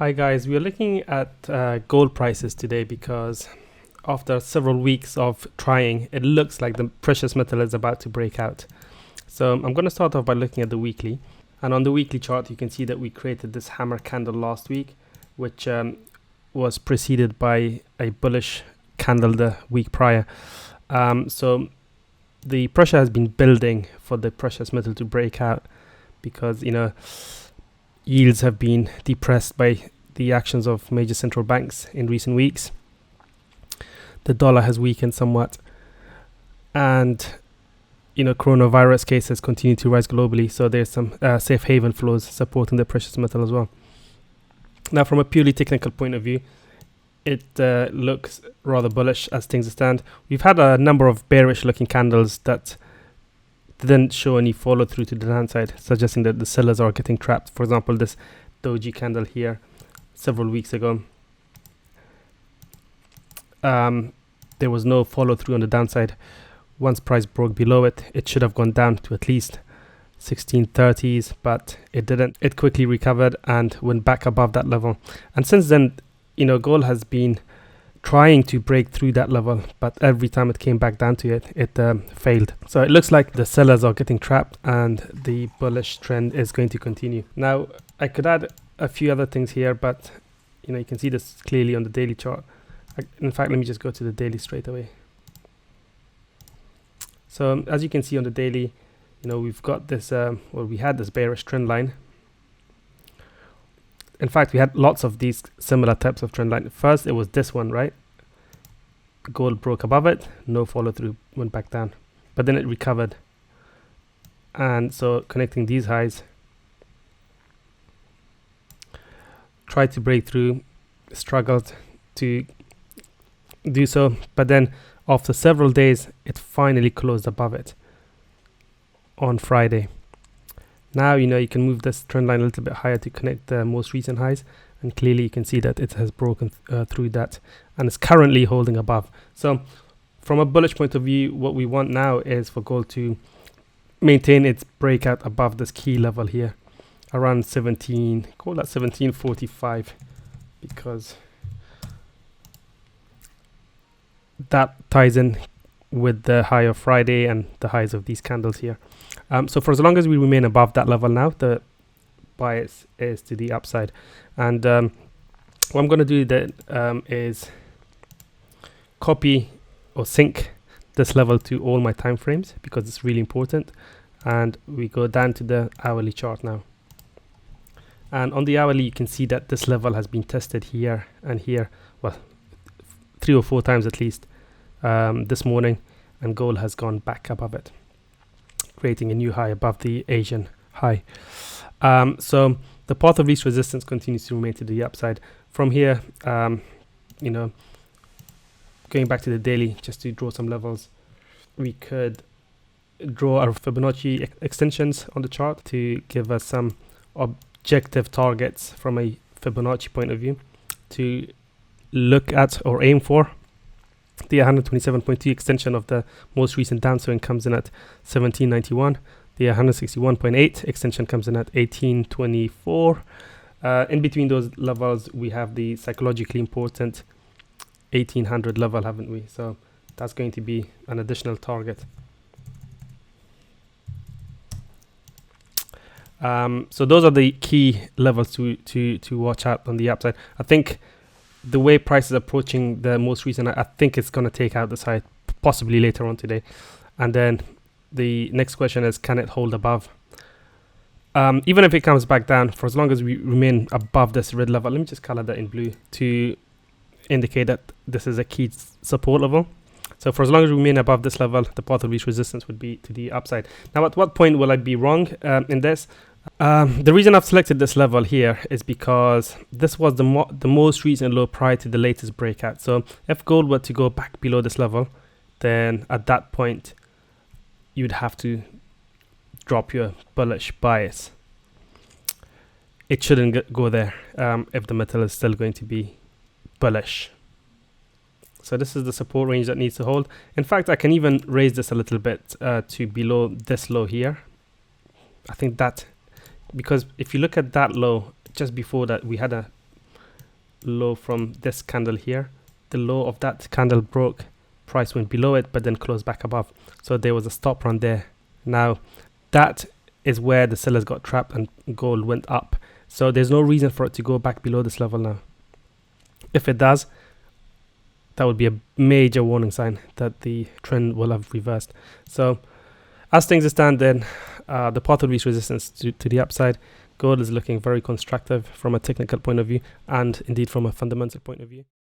Hi guys, we are looking at gold prices today because after several weeks of trying, it looks like the precious metal is about to break out. So I'm going to start off by looking at the weekly. And on the weekly chart, you can see that we created this hammer candle last week, which was preceded by a bullish candle the week prior. So the pressure has been building for the precious metal to break out because, yields have been depressed by the actions of major central banks in recent weeks. The dollar has weakened somewhat, and coronavirus cases continue to rise globally, so there's some safe haven flows supporting the precious metal as well. Now, from a purely technical point of view, it looks rather bullish as things stand. We've had a number of bearish looking candles that didn't show any follow through to the downside, suggesting that the sellers are getting trapped. For example, this doji candle here several weeks ago, there was no follow through on the downside. Once price broke below it, it should have gone down to at least 1630s, but it didn't. It quickly recovered and went back above that level. And since then, gold has been trying to break through that level, but every time it came back down to it, it failed. So it looks like the sellers are getting trapped and the bullish trend is going to continue. Now, I could add a few other things here, but you can see this clearly on the daily chart. In fact, let me just go to the daily straight away. So as you can see on the daily, we've got this, we had this bearish trend line. In fact, we had lots of these similar types of trend line. First, it was this one, right? Gold broke above it, no follow through, went back down. But then it recovered. And so connecting these highs, tried to break through, struggled to do so. But then after several days, it finally closed above it on Friday. Now, you can move this trend line a little bit higher to connect the most recent highs. And clearly you can see that it has broken through that and is currently holding above. So from a bullish point of view, what we want now is for gold to maintain its breakout above this key level here, around 17, call that 1745, because that ties in with the high of Friday and the highs of these candles here. So for as long as we remain above that level now, the bias is to the upside. And what I'm going to do then is copy or sync this level to all my time frames because it's really important. And we go down to the hourly chart now. And on the hourly, you can see that this level has been tested here and here, well, 3 or 4 times at least this morning, and gold has gone back above it, creating a new high above the Asian high. So the path of least resistance continues to remain to the upside. From here, going back to the daily, just to draw some levels, we could draw our Fibonacci extensions on the chart to give us some objective targets from a Fibonacci point of view to look at or aim for. The 127.2 extension of the most recent downswing comes in at 1791. The 161.8 extension comes in at 1824. In between those levels, we have the psychologically important 1800 level, haven't we? So that's going to be an additional target. So those are the key levels to watch out on the upside. I think the way price is approaching the most recent, I think it's going to take out the side possibly later on today. And then the next question is, can it hold above? Even if it comes back down, for as long as we remain above this red level, let me just color that in blue to indicate that this is a key support level. So for as long as we remain above this level, the path of least resistance would be to the upside. Now, at what point will I be wrong in this? The reason I've selected this level here is because this was the most recent low prior to the latest breakout. So if gold were to go back below this level, then at that point, you'd have to drop your bullish bias. It shouldn't go there if the metal is still going to be bullish. So this is the support range that needs to hold. In fact, I can even raise this a little bit to below this low here. I think that, because if you look at that low, just before that, we had a low from this candle here. The low of that candle broke, price went below it, but then closed back above. So there was a stop run there. Now that is where the sellers got trapped and gold went up. So there's no reason for it to go back below this level now. If it does, that would be a major warning sign that the trend will have reversed. So as things stand, then the path will reach resistance to the upside. Gold is looking very constructive from a technical point of view and indeed from a fundamental point of view.